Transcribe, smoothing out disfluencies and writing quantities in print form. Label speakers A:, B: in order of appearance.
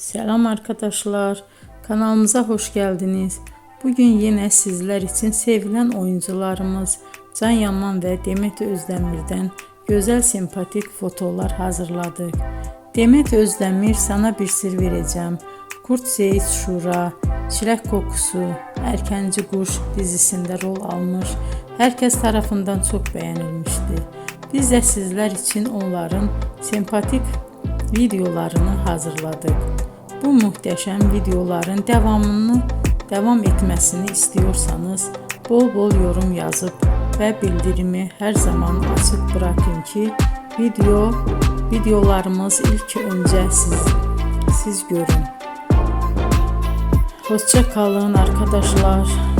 A: Selam arkadaşlar, kanalımıza hoş geldiniz. Bugün yine sizler için sevilen oyuncularımız Can Yaman ve Demet Özdemir'den güzel sempatik fotolar hazırladık. Demet Özdemir Sana Bir Sır Vereceğim, Kurt Seyit Şura, Çilek Kokusu, Erkenci Kuş dizisinde rol almış, herkes tarafından çok beğenilmişti. Biz de sizler için onların sempatik videolarını hazırladık. Bu muhteşem videoların devam etmesini istiyorsanız bol bol yorum yazıp ve bildirimi her zaman açık bırakın ki videolarımız ilk önce siz görün. Hoşça kalın arkadaşlar.